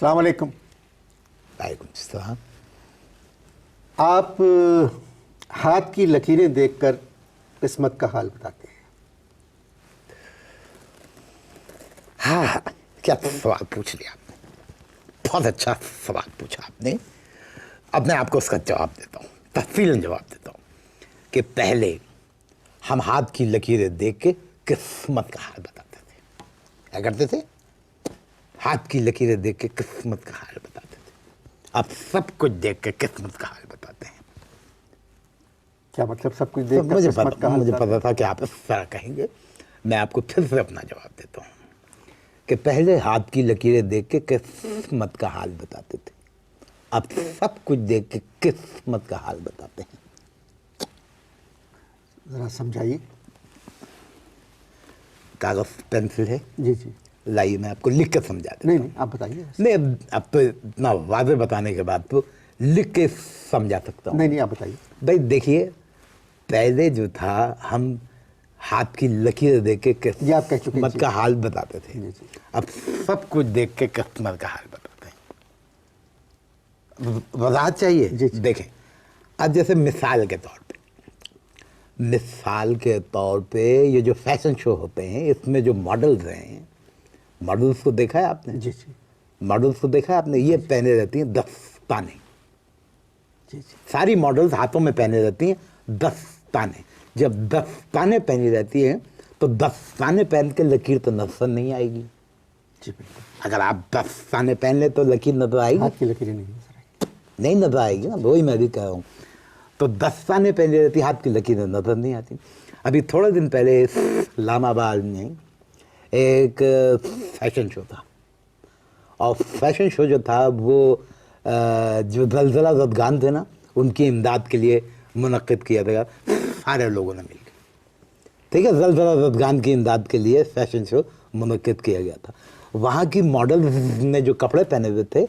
السلام علیکم۔ وعلیکم السلام۔ آپ ہاتھ کی لکیریں دیکھ کر قسمت کا حال بتاتے ہیں۔ ہاں، کیا سوال پوچھ لیا آپ نے، بہت اچھا سوال پوچھا آپ نے۔ اب میں آپ کو اس کا جواب دیتا ہوں، تفصیلاً جواب دیتا ہوں کہ پہلے ہم ہاتھ کی لکیریں دیکھ کے قسمت کا حال بتاتے تھے۔ کیا کرتے تھے؟ ہاتھ کی لکیریں دیکھ کے قسمت کا حال بتاتے تھے۔ اب سب کچھ دیکھ کے قسمت کا حال بتاتے ہیں۔ کیا مطلب سب کچھ دیکھ کر قسمت کا حال مجھے بتاتے پتا تھا کہ آپ اس طرح کہیں گے، میں آپ کو پھر سے اپنا جواب دیتا ہوں کہ پہلے ہاتھ کی لکیریں دیکھ کے قسمت کا حال بتاتے تھے، اب سب کچھ دیکھ کے قسمت کا حال بتاتے ہیں۔ ذرا سمجھائیے۔ کاغذ پینسل ہے؟ جی جی۔ لائیے میں آپ کو لکھ کے سمجھا دیتا نہیں ہوں۔ نہیں، آپ بتائیے۔ نہیں، اب تو اتنا واضح بتانے کے بعد تو لکھ کے سمجھا سکتا ہوں۔ نہیں نہیں، آپ بتائیے۔ بھائی دیکھیے، پہلے جو تھا ہم ہاتھ کی لکیریں دیکھ کے یہ آپ کہہ چکے ہیں، قسمت جی۔ کا حال بتاتے تھے، جی جی۔ اب سب کچھ دیکھ کے قسمت کا حال بتاتے ہیں۔ وضاحت چاہیے؟ جی جی۔ دیکھیں، اب جیسے مثال کے طور پہ یہ جو فیشن شو ہوتے ہیں، اس میں جو ماڈلز ہیں، ماڈلز کو دیکھا ہے آپ نے؟ جی جی۔ ماڈلز کو دیکھا ہے آپ نے؟ یہ پہنے رہتی ہیں دستانے۔ جی جی۔ ساری ماڈلز ہاتھوں میں پہنے رہتی ہیں دستانے۔ جب دستانے پہنی رہتی ہیں تو دستانے پہن کے لکیر تو نظر نہیں آئے گی۔ جی بالکل۔ اگر آپ دستانے پہن لیں تو لکیر نظر آئے گی؟ ہاتھ کی لکیریں نہیں نظر آئی۔ نہیں نظر آئے گی نا، وہی میں بھی کہہ رہا ہوں۔ تو دستانے پہنی رہتی، ہاتھ کی لکیریں نظر نہیں آتی۔ ابھی تھوڑے دن پہلے اسلام آباد میں ایک فیشن شو تھا، اور فیشن شو جو تھا وہ جو زلزلہ زدگان تھے نا، ان کی امداد کے لیے منعقد کیا گیا، سارے لوگوں نے مل کے، ٹھیک ہے، زلزلہ زدگان کی امداد کے لیے فیشن شو منعقد کیا گیا تھا۔ وہاں کی ماڈلز نے جو کپڑے پہنے ہوئے تھے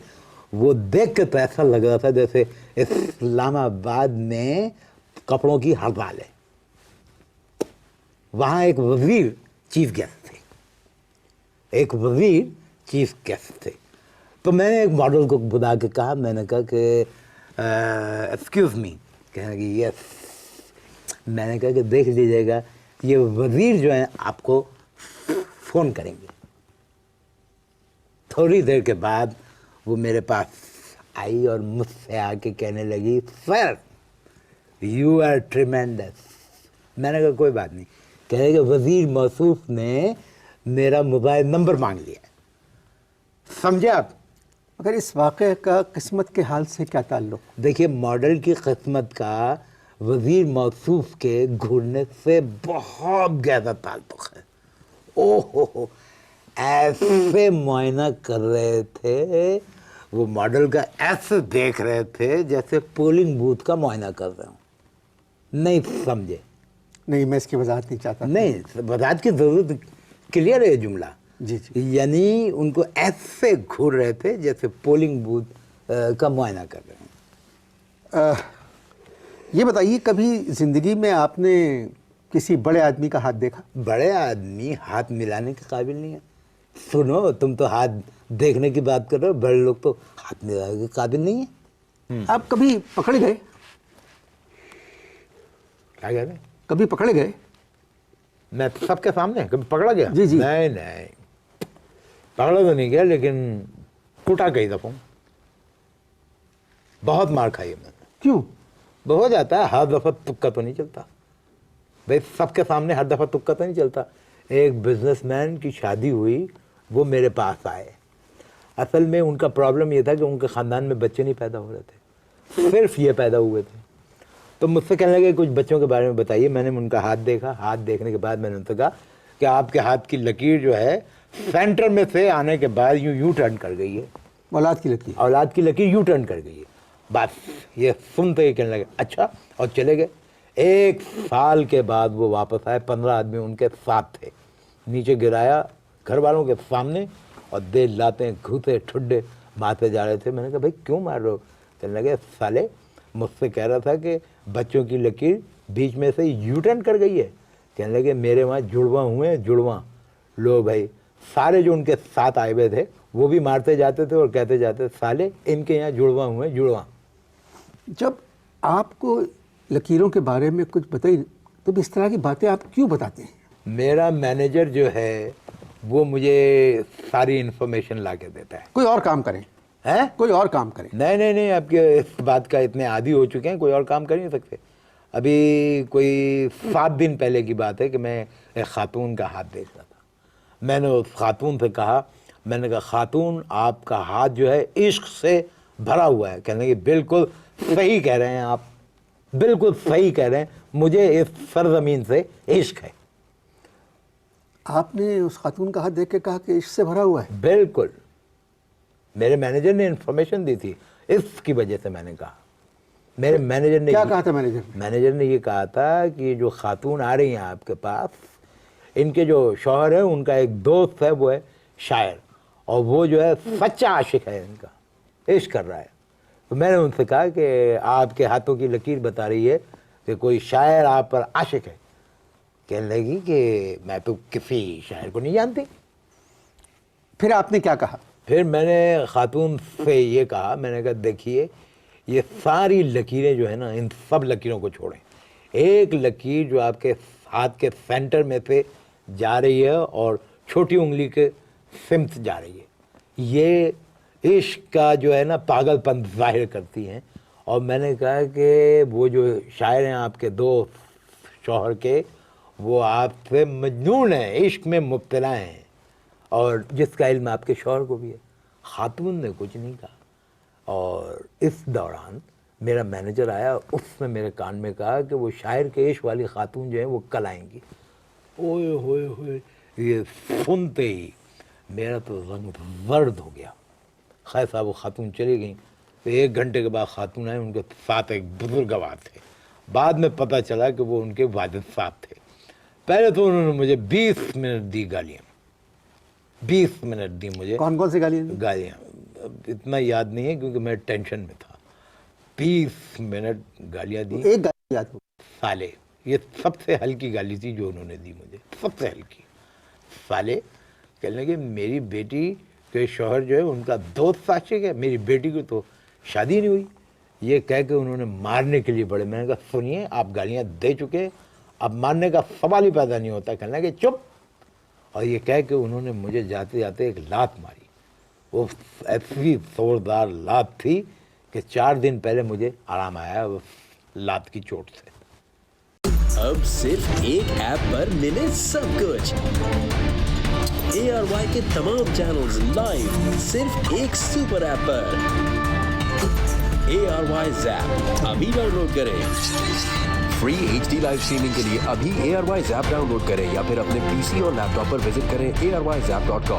وہ دیکھ کے تو ایسا لگ رہا تھا جیسے اسلام آباد میں کپڑوں کی ہڑتال ہے۔ وہاں ایک وزیر چیف گیسٹ تھے، ایک وزیر چیف گیسٹ تھے۔ تو میں نے ایک ماڈل کو بلا کے کہا، میں نے کہا کہ ایکسکیوز می، کہنے لگی یس۔ میں نے کہا کہ دیکھ لیجیے گا، یہ وزیر جو ہیں آپ کو فون کریں گے۔ تھوڑی دیر کے بعد وہ میرے پاس آئی اور مجھ سے آ کے کہنے لگی، سر یو آر ٹریمینڈس۔ میں نے کہا کوئی بات نہیں۔ کہنے کہ وزیر موصوف نے میرا موبائل نمبر مانگ لیا ہے۔ سمجھے آپ؟ مگر اس واقعے کا قسمت کے حال سے کیا تعلق؟ دیکھیے، ماڈل کی قسمت کا وزیر موصوف کے گھرنے سے بہت گہرا تعلق ہے۔ او ہو، ایسے معائنہ کر رہے تھے وہ ماڈل کا، ایسے دیکھ رہے تھے جیسے پولنگ بوتھ کا معائنہ کر رہے ہوں۔ نہیں سمجھے؟ نہیں، میں اس کی وضاحت نہیں چاہتا۔ نہیں، وضاحت کی ضرورت، کلیئر ہے یہ جملہ۔ جی جی۔ یعنی ان کو ایسے گھور رہے تھے جیسے پولنگ بوتھ کا معائنہ کر رہے ہیں۔ یہ بتائیے، کبھی زندگی میں آپ نے کسی بڑے آدمی کا ہاتھ دیکھا؟ بڑے آدمی ہاتھ ملانے کے قابل نہیں ہے۔ سنو، تم تو ہاتھ دیکھنے کی بات کر رہے ہو، بڑے لوگ تو ہاتھ ملانے کے قابل نہیں ہیں۔ آپ کبھی پکڑے گئے؟ کیا کہہ رہے ہیں؟ کبھی پکڑے گئے؟ میں سب کے سامنے کبھی پکڑا گیا؟ جی جی۔ نہیں نہیں، پکڑا تو نہیں گیا، لیکن کوٹا کئی دفعہ، بہت مار کھائی ہے میں نے۔ کیوں؟ ہو جاتا ہے، ہر دفعہ تکا تو نہیں چلتا بھائی، سب کے سامنے ہر دفعہ تکا تو نہیں چلتا۔ ایک بزنس مین کی شادی ہوئی، وہ میرے پاس آئے۔ اصل میں ان کا پرابلم یہ تھا کہ ان کے خاندان میں بچے نہیں پیدا ہو رہے تھے، صرف یہ پیدا ہوئے تھے۔ تو مجھ سے کہنے لگے کچھ بچوں کے بارے میں بتائیے۔ میں نے ان کا ہاتھ دیکھا، ہاتھ دیکھنے کے بعد میں نے ان سے کہا کہ آپ کے ہاتھ کی لکیر جو ہے سینٹر میں سے آنے کے بعد یوں ٹرن کر گئی ہے، اولاد کی لکیر؟ اولاد کی لکیر یوں ٹرن کر گئی ہے۔ بس یہ سنتے ہی کہنے لگے اچھا، اور چلے گئے۔ 1 سال کے بعد وہ واپس آئے، 15 آدمی ان کے ساتھ تھے۔ نیچے گرایا گھر والوں کے سامنے، اور دل لاتے گھوسے ٹھڈے مارتے جا رہے تھے۔ میں نے کہا بھائی کیوں مار رہے ہو؟ کہنے لگے سالے مجھ سے کہہ رہا تھا کہ بچوں کی لکیر بیچ میں سے یو ٹرن کر گئی ہے۔ کہنے لگے میرے وہاں جڑواں ہوئے ہیں، جڑواں۔ لو بھائی، سارے جو ان کے ساتھ آئے ہوئے تھے وہ بھی مارتے جاتے تھے اور کہتے جاتے سالے ان کے یہاں جڑواں ہوئے جڑواں. جب آپ کو لکیروں کے بارے میں کچھ بتائی تو اس طرح کی باتیں آپ کیوں بتاتے ہیں؟ میرا مینیجر جو ہے وہ مجھے ساری انفارمیشن لا کے دیتا ہے. کوئی اور کام کریں، کوئی اور کام کریں. نہیں آپ کے اس بات کا اتنے عادی ہو چکے ہیں، کوئی اور کام کر نہیں سکتے. ابھی کوئی 7 دن پہلے کی بات ہے کہ میں ایک خاتون کا ہاتھ دیکھ رہا تھا. میں نے اس خاتون سے کہا، میں نے کہا خاتون آپ کا ہاتھ جو ہے عشق سے بھرا ہوا ہے. کہنے کہ بالکل صحیح کہہ رہے ہیں آپ، بالکل صحیح کہہ رہے ہیں، مجھے اس سرزمین سے عشق ہے. آپ نے اس خاتون کا ہاتھ دیکھ کے کہا کہ عشق سے بھرا ہوا ہے؟ بالکل. میرے مینیجر نے انفارمیشن دی تھی، اس کی وجہ سے میں نے کہا. میرے مینیجر نے کیا کہا تھا مینیجر نے یہ کہا تھا کہ جو خاتون آ رہی ہیں آپ کے پاس، ان کے جو شوہر ہے ان کا ایک دوست ہے، وہ ہے شاعر، اور وہ جو ہے سچا عاشق ہے، ان کا عشق کر رہا ہے. تو میں نے ان سے کہا کہ آپ کے ہاتھوں کی لکیر بتا رہی ہے کہ کوئی شاعر آپ پر عاشق ہے. کہنے لگی کہ میں تو کسی شاعر کو نہیں جانتی. پھر آپ نے کیا کہا؟ پھر میں نے خاتون سے یہ کہا، میں نے کہا دیکھیے یہ ساری لکیریں جو ہے نا، ان سب لکیروں کو چھوڑیں. ایک لکیر جو آپ کے ہاتھ کے سینٹر میں سے جا رہی ہے اور چھوٹی انگلی کے سمت جا رہی ہے، یہ عشق کا جو ہے نا پاگل پن ظاہر کرتی ہیں. اور میں نے کہا کہ وہ جو شاعر ہیں آپ کے دو شوہر کے، وہ آپ سے مجنون ہیں، عشق میں مبتلا ہیں، اور جس کا علم آپ کے شوہر کو بھی ہے. خاتون نے کچھ نہیں کہا. اور اس دوران میرا مینیجر آیا، اس نے میرے کان میں کہا کہ وہ شاعر کے عشق والی خاتون جو ہے وہ کل آئیں گی. اوئے ہوئے ہوئے، یہ سنتے ہی میرا تو رنگ زرد ہو گیا. خیر صاحب وہ خاتون چلی گئیں. تو 1 گھنٹے کے بعد خاتون آئے، ان کے ساتھ ایک بزرگوار تھے. بعد میں پتہ چلا کہ وہ ان کے والد صاحب تھے. پہلے تو انہوں نے مجھے 20 منٹ دی گالیاں، 20 منٹ دی مجھے. کون کون سی گالیاں؟ اتنا یاد نہیں ہے کیونکہ میں ٹینشن میں تھا. 20 منٹ گالیاں دی. ایک گالی یاد ہو؟ سالے، یہ سب سے ہلکی گالی تھی جو انہوں نے دی مجھے، سب سے ہلکی. سالے کہنے لگے میری بیٹی کے شوہر جو ہے ان کا دوست عاشق ہے، میری بیٹی کو تو شادی نہیں ہوئی. یہ کہہ کے انہوں نے مارنے کے لیے بڑے. میں نے کہا سنیے آپ گالیاں دے چکے، اب مارنے کا سوال ہی پیدا نہیں ہوتا. کہنے لگے چپ. اور یہ کہہ کے انہوں نے مجھے جاتے جاتے ایک لات ماری. وہ ایسی زوردار لات تھی کہ 4 دن پہلے مجھے آرام آیا اس لات کی چوٹ سے. اب صرف ایک ایپ پر ملے سب کچھ. ARY کے تمام چینلز لائیو صرف ایک سپر ایپ پر. ARY زیپ ابھی ڈاؤن لوڈ کریں. فری HD لائیو اسٹریمنگ کے لیے ابھی ARY زیپ ڈاؤن لوڈ کریں یا پھر اپنے PC اور لیپ ٹاپ پر وزٹ کریں ARYZap.com.